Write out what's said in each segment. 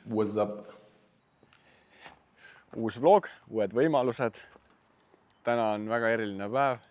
What's up? Uus vlog, uued võimalused. Täna on väga eriline päev.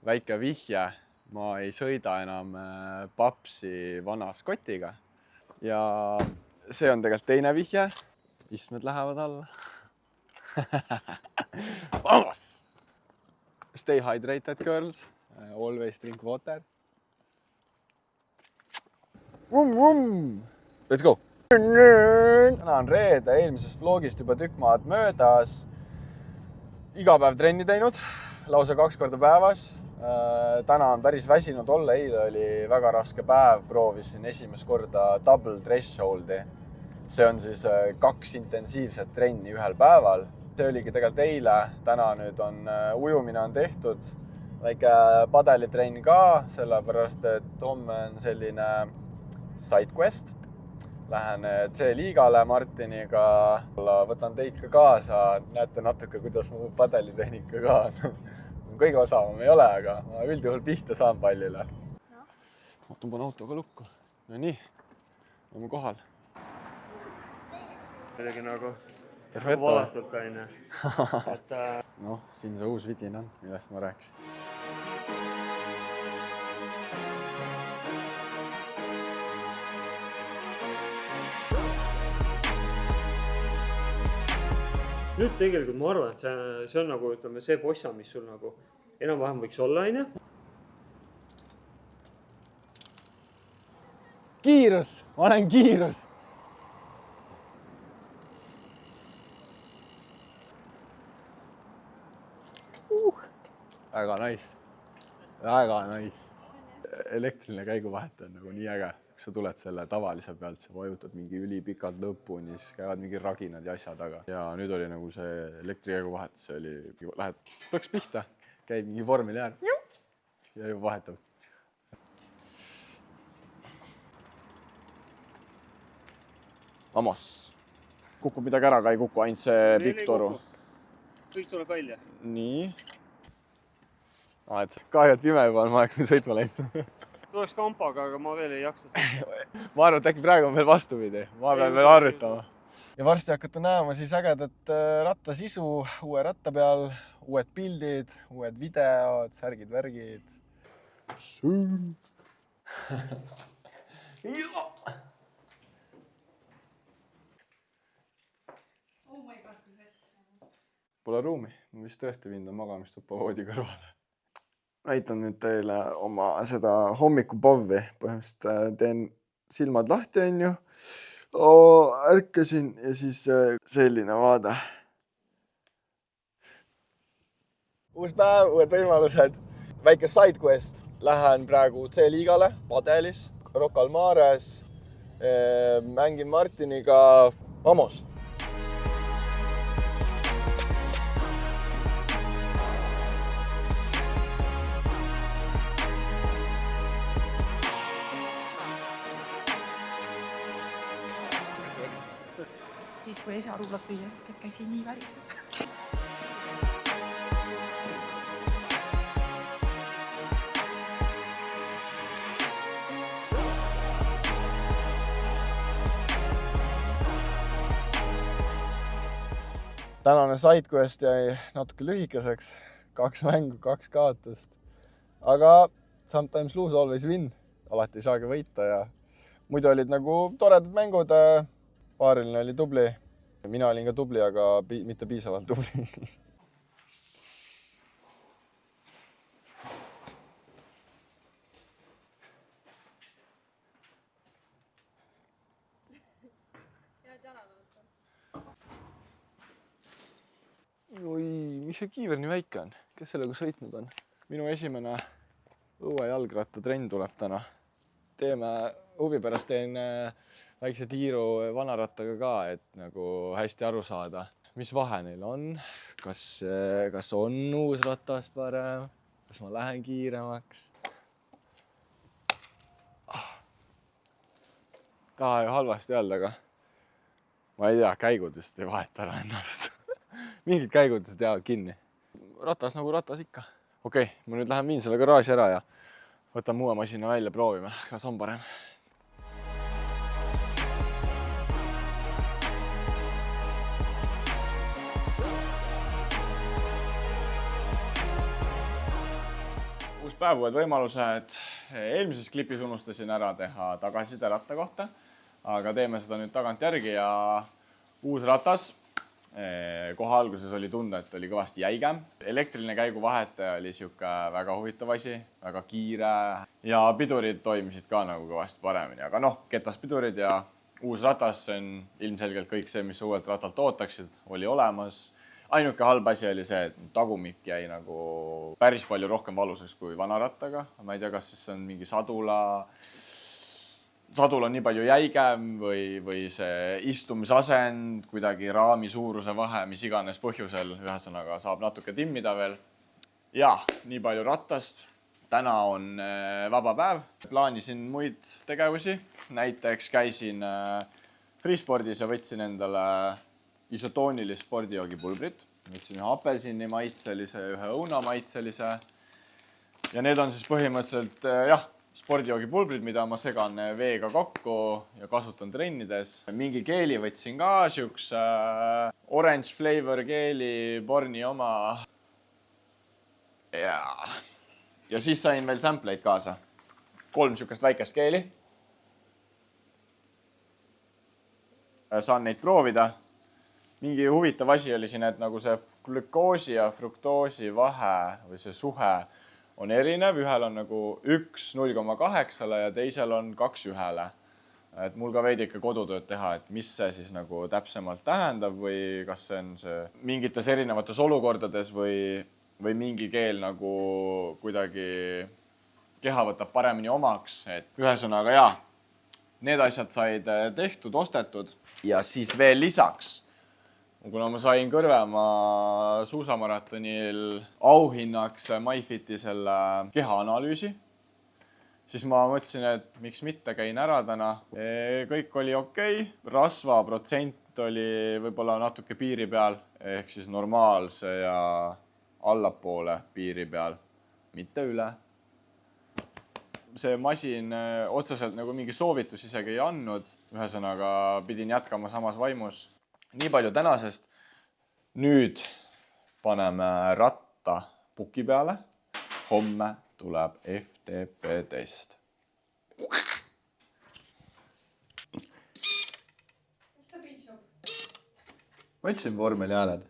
Väike vihje, ma ei sõida enam papsi vana Scottiga. Ja see on tegelikult teine vihje. Istmed lähevad alla. Vamos! Stay hydrated, girls. Always drink water. Let's go! Täna on reede, eelmisest vlogist juba tükk maad möödas. Iga päev trenni teinud, lausa 2 korda päevas. Täna on päris väsinud olla, eile oli väga raske päev, proovisin esimest korda double thresholdi. See on siis 2 intensiivset trenni ühel päeval. See oligi tegelikult eile, täna nüüd on ujumine on tehtud. Väike padelitrenn ka, sellepärast et homme on selline side quest. Lähen C-liigale Martiniga, võtan teid ka kaasa, näete natuke, kuidas mu padelitehnika ka on. Kõige osavam ei ole, aga ma üldjuhul pihta saan pallile. Ma tõmban autoga lukku. No nii, oleme kohal. Midagi nagu valetult aine. Noh, siin see uus vidin on, millest ma rääkisin. Nüüd tegelikult ma arvan, et see on nagu, ütleme, see bossa, mis sul nagu enam-vähem võiks olla, aine. Kiirus! Ma olen kiirus! Väga nice. Väga nice. Elektriline käiguvahet on nagu nii äge. Kui sa tuled selle tavalise pealt, sa vajutad mingi ülipikalt lõpuni, siis käivad mingi raginad ja asja taga. Ja nüüd oli nagu see elektrikäiguvahet, see oli, lähed plõks pihta, käib mingi vormil jääd ja juba vahetab. Vamos. Kukub midagi ära, ka ei kuku, ainult see pikk toru. Kõik tuleb välja. Nii. Kahju, et pime juba on, ma olen sõitma läinud. Tuleks kampaga, aga ma veel ei jaksa seda. Ma arvan, et äkki praegu on veel vastupidi. Ma pean veel harjutama. Ja varsti hakata näema siis ägedat rattasisu uue ratta peal, uued pildid, uued videod, särgid, värgid. Pole ruumi. Ma vist tõesti viin magamistuppa voodi kõrvale. Näitan nüüd teile oma seda hommikupavvi. Põhimõtteliselt teen silmad lahti, on ju. Ärkasin ja siis selline vaade. Uus päev, uued võimalused. Väike side quest. Lähen praegu C-liigale, padelis, Rocca al Mares. Mängin Martiniga. Vamos! Siis kui esa ruulab püüa, siis ta käsi nii väriseb. Tänane side quest jäi natuke lühikeseks. 2 mängu, 2 kaotust. Aga sometimes lose, always win. Alati ei saagi võita ja muidu olid nagu toredad mängud. Paariline oli tubli. Mina olin ka tubli, aga mitte piisavalt tubli. Oi, mis see kiiver nii väike on? Kes sellega sõitnud on? Minu esimene õuejalgrattatrenn tuleb täna. Teeme huvi pärast teen väikse tiiru vanarattaga ka, et nagu hästi aru saada, mis vahe neil on, kas on uus ratas parem, kas ma lähen kiiremaks. Taha ju halvasti öelda, aga ma ei tea, käigudest ei vaheta ära ennast. Mingid käigudest jäävad kinni. Ratas nagu ratas ikka. Okei, ma nüüd lähen viin selle garaaži ära ja võtan uue masina välja, proovime, kas on parem. päev, uued võimalused. Eelmises klipis unustasin ära teha tagasiside ratta kohta, aga teeme seda nüüd tagantjärgi ja uus ratas. Kohe alguses oli tunda, et oli kõvasti jäigem. Elektriline käiguvahetaja oli siuke väga huvitav asi, väga kiire ja pidurid toimisid ka nagu kõvasti paremini, aga ketaspidurid ja uus ratas, see on ilmselgelt kõik see, mis uuelt ratalt ootaksid, oli olemas. Ainuke halb asi oli see, et tagumik jäi nagu päris palju rohkem valuseks kui vana rattaga. Ma ei tea, kas siis see on mingi sadul on nii palju jäigem või see istumisasend, kuidagi raami suuruse vahe, mis iganes põhjusel, ühesõnaga saab natuke timmida veel. Ja, nii palju rattast. Täna on vaba päev. Plaanisin muid tegevusi. Näiteks käisin Freespordis ja võtsin endale isotoonilist spordijoogipulbrit. Võtsin ühe apelsini maitselise, ühe õuna maitselise. Ja need on siis põhimõtteliselt, spordijoogipulbrid, mida ma segan veega kokku ja kasutan trennides. Mingi keeli võtsin ka, siuks orange flavor keeli, Borni oma. Ja siis sain veel sampleid kaasa. 3 siukest väikest keeli. Saan neid proovida. Mingi huvitav asi oli siin, et nagu see glükoosi ja fruktoosi vahe või see suhe on erinev, ühel on nagu 1 0,8 ja teisel on 2 1. Et mul ka veidi ikka kodutööd teha, et mis see siis nagu täpsemalt tähendab või kas see on see mingites erinevates olukordades või mingi keel nagu kuidagi keha võtab paremini omaks. Et ühesõnaga need asjad said tehtud, ostetud ja siis veel lisaks. Kuna ma sain Kõrvemaa suusamaratonil auhinnaks MyFiti selle kehaanalüüsi, siis ma mõtlesin, et miks mitte, käin ära täna. Kõik oli okei. Rasvaprotsent oli võib-olla natuke piiri peal, ehk siis normaalse ja allapoole piiri peal, mitte üle. See masin otseselt nagu mingi soovitus isegi ei andnud, ühesõnaga pidin jätkama samas vaimus. Nii palju tänasest. Nüüd paneme ratta puki peale. Homme tuleb FTP test. Ma ütlesin vormeli hääled.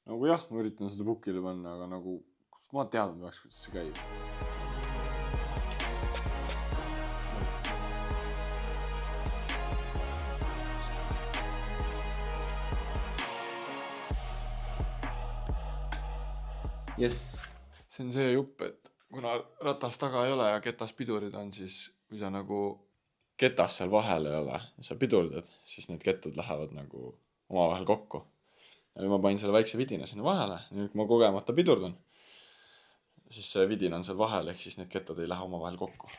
Nagu ma üritan seda pukile panna, aga nagu ma teadnud peaks, kuidas see käib. Yes. See on see jupp, et kuna ratas taga ei ole ja ketaspidurid on, siis kui sa nagu ketas seal vahel ei ole ja sa pidurdad, siis need kettad lähevad nagu omavahel kokku. Ja ma panin selle väikse vidina sinna vahele. Nüüd kui ma kogemata pidurdan, siis see vidin on seal vahel, ehk siis need kettad ei lähe omavahel kokku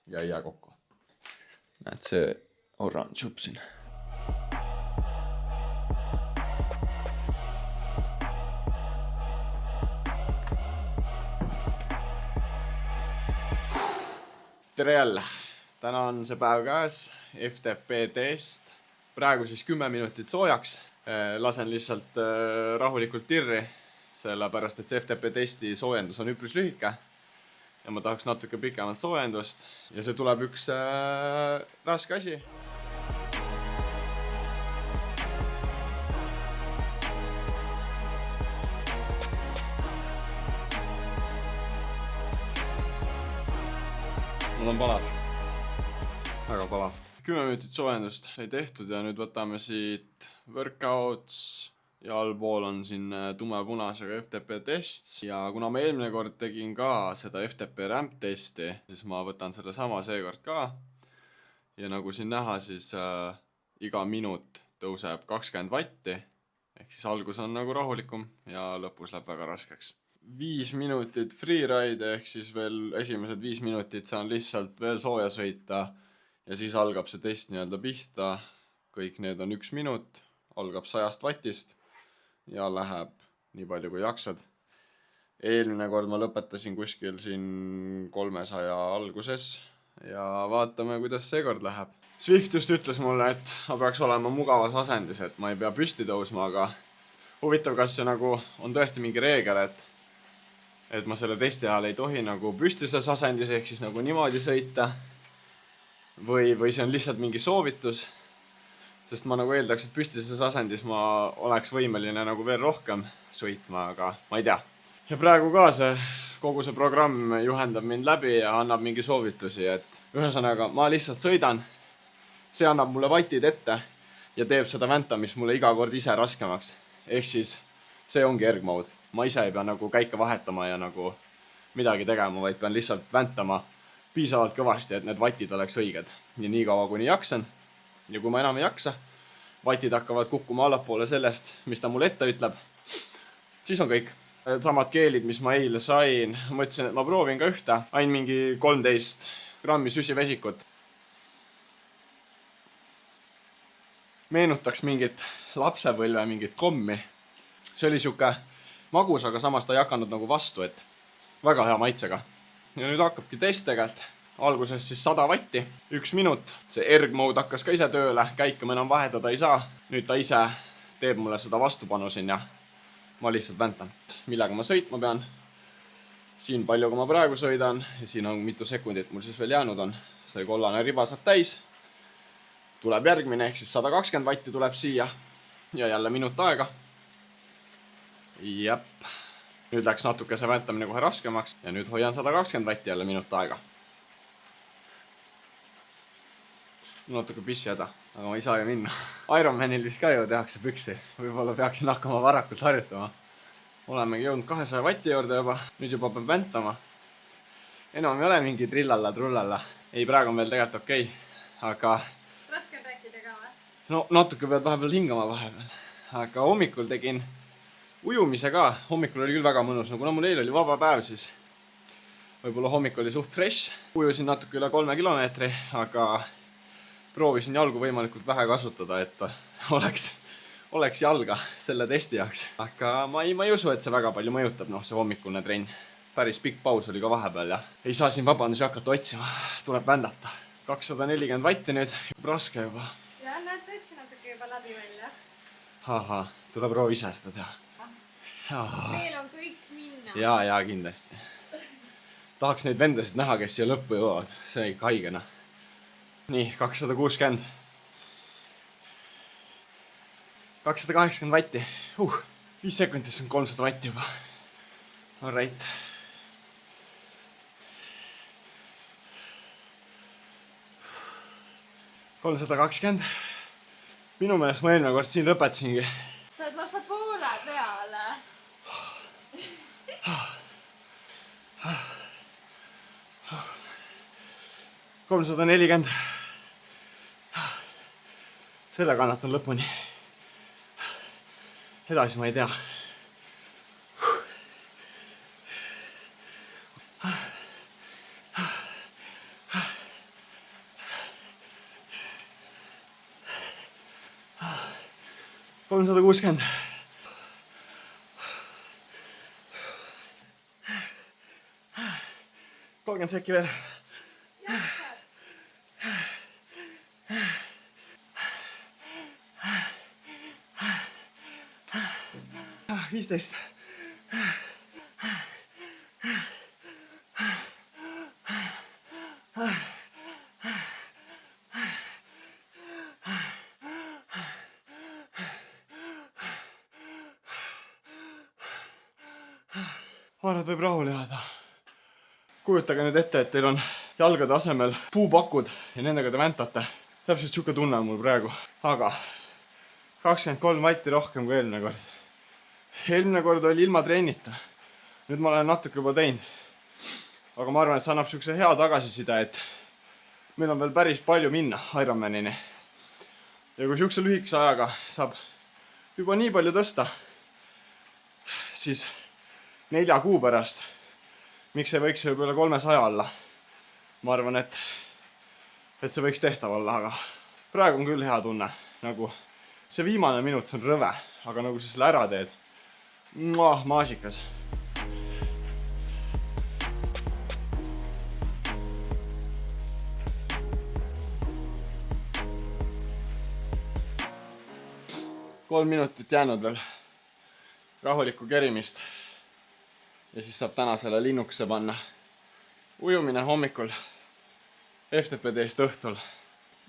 ja ei jää kokku. Näed see orange jupp siin. Tere jälle! Täna on see päev käes, FTP test. Praegu siis 10 minutit soojaks. Lasen lihtsalt rahulikult tirri, sellepärast et see FTP testi soojendus on üpris lühike. Ja ma tahaks natuke pikemalt soojendust. Ja see tuleb üks raske asi. Mul on palav. Väga palav. 10 minutit soojendust sai tehtud ja nüüd võtame siit workouts ja allpool on siin tumepunasega FTP test. Ja kuna ma eelmine kord tegin ka seda FTP ramp testi, siis ma võtan selle sama seekord ka. Ja nagu siin näha, siis iga minut tõuseb 20 vatti. Ehk siis algus on nagu rahulikum ja lõpus läheb väga raskeks. 5 minutit freeride, ehk siis veel esimesed 5 minutit saan lihtsalt veel sooja sõita ja siis algab see test nii-öelda pihta. Kõik need on 1 minut, algab 100 vattist ja läheb nii palju kui jaksad. Eelmine kord ma lõpetasin kuskil siin 300 alguses ja vaatame, kuidas seekord läheb. Swift just ütles mulle, et ma peaks olema mugavas asendis, et ma ei pea püsti tõusma, aga huvitav, kas see nagu on tõesti mingi reegel, et ma selle testi ajal ei tohi nagu püstises asendis ehk siis nagu niimoodi sõita või see on lihtsalt mingi soovitus, sest ma nagu eeldaks, et püstises asendis ma oleks võimeline nagu veel rohkem sõitma, aga ma ei tea. Ja praegu ka kogu see programm juhendab mind läbi ja annab mingi soovitusi, et ühesõnaga ma lihtsalt sõidan, see annab mulle vatid ette ja teeb seda väntamist mulle iga kord ise raskemaks. Ehk siis see ongi erg-mode. Ma ise ei pea nagu käike vahetama ja nagu midagi tegema, vaid pean lihtsalt väntama piisavalt kõvasti, et need vatid oleks õiged. Ja nii kaua, kuni jaksan. Ja kui ma enam ei jaksa, vatid hakkavad kukkuma allapoole sellest, mis ta mulle ette ütleb, siis on kõik. Samad keelid, mis ma eile sain, mõtlesin, et ma proovin ka ühte, ain mingi 13 grammi süsivesikut. Meenutaks mingit lapsepõlve, mingit kommi. See oli siuke magus, aga samas ta ei hakanud nagu vastu, et väga hea maitsega. Ja nüüd hakkabki test tegelt. Alguses siis 100 vatti, 1 minut. See erg-mode hakkas ka ise tööle, käike ma enam vahetada ei saa. Nüüd ta ise teeb mulle seda vastupanu siin ja ma lihtsalt väntan. Millega ma sõitma pean. Siin palju, kui ma praegu sõidan ja siin on mitu sekundit mul siis veel jäänud on. See kollane riba saab täis. Tuleb järgmine, ehk siis 120 vatti tuleb siia ja jälle minut aega. Jep. Nüüd läks natuke see väntamine kohe raskemaks ja nüüd hoian 120 vatti jälle minut aega. Natuke pissi häda, aga ma ei saa ju minna. Ironmanil vist ka ju tehakse püksi. Võib-olla peaksin hakkama varakult harjutama. Olemegi jõudnud 200 vatti juurde juba. Nüüd juba peab väntama. Enam ei ole mingi trillalla-trullalla. Ei, praegu on veel tegelikult okei. Aga raske on rääkida ka või? no natuke pead vahepeal hingama vahepeal. Aga hommikul tegin ujumise ka. Hommikul oli küll väga mõnus. No kuna mul eile oli vaba päev, siis võib-olla hommik oli suht fresh. Ujusin natuke üle 3 kilomeetri, aga proovisin jalgu võimalikult vähe kasutada, et oleks jalga selle testi jaoks. Aga ma ei usu, et see väga palju mõjutab, see hommikune trenn. Päris pikk paus oli ka vahepeal ja ei saa siin vabandusi hakata otsima. Tuleb vändata. 240 vatti nüüd. Raske juba. Ja näed tõesti natuke juba läbi välja. Aha, tuleb proovi ise seda teha. Meil on kõik minna. Ja kindlasti. Tahaks neid vendasid näha, kes siia lõppu jõuavad. See on ikka haigena. Nii, 260. 280 vatti. 5 sekundis on 300 vatti juba. All right. $320. Minu meelest ma eelmine kord siin lõpetasingi. Sa oled lausa poole peale. $340. Selle kannatan lõpuni. Edasi ma ei tea. $360. Kolmkümmend sekki veel. 15. Arvad võib rahule jääda. Kujutage nüüd ette, et teil on jalgade asemel puupakud ja nendega te väntate. Täpselt siuke tunne on mul praegu. Aga 23 vatti rohkem kui eelmine kord. Eelmine kord oli ilma treenita. Nüüd ma olen natuke juba teinud. Aga ma arvan, et see annab siukse hea tagasiside, et meil on veel päris palju minna Ironmanini. Ja kui siukse lühikese ajaga saab juba nii palju tõsta, siis 4 kuu pärast, miks ei võiks võib-olla 300 olla? Ma arvan, et see võiks tehtav olla, aga praegu on küll hea tunne. Nagu see viimane minut, see on rõve, aga nagu sa selle ära teed. Maasikas. Kolm minutit jäänud veel. rahulikku kerimist. Ja siis saab tänasele linnukese panna. Ujumine hommikul, FTP teist õhtul.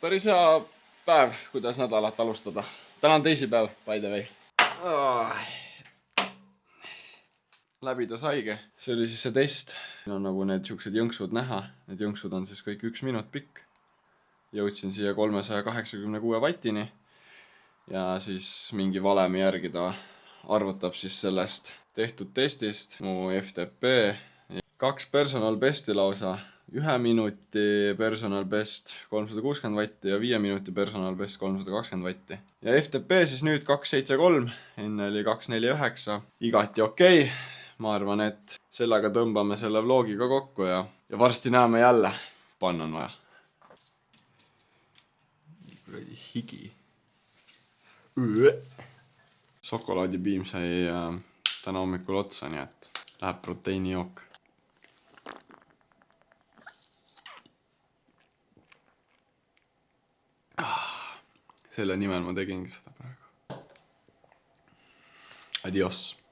Päris hea päev, kuidas nädalat alustada. Täna on teisipäev, by the way. Läbida saigi. See oli siis see test. Siin on nagu need siuksed jõnksud näha. Need jõnksud on siis kõik 1 minut pikk. Jõudsin siia 386 vatini. Ja siis mingi valemi järgi ta arvutab siis sellest tehtud testist mu FTP. 2 personal besti lausa. 1 minuti personal best 360 vatti ja 5 minuti personal best 320 vatti. Ja FTP siis nüüd 273, enne oli 249. Igati okei. Ma arvan, et sellega tõmbame selle vlogiga kokku ja varsti näeme jälle. Panna on vaja. Kuradi higi. Šokolaadipiim sai täna hommikul otsa, nii et läheb proteiinijook. Selle nimel ma tegingi seda praegu. Adios.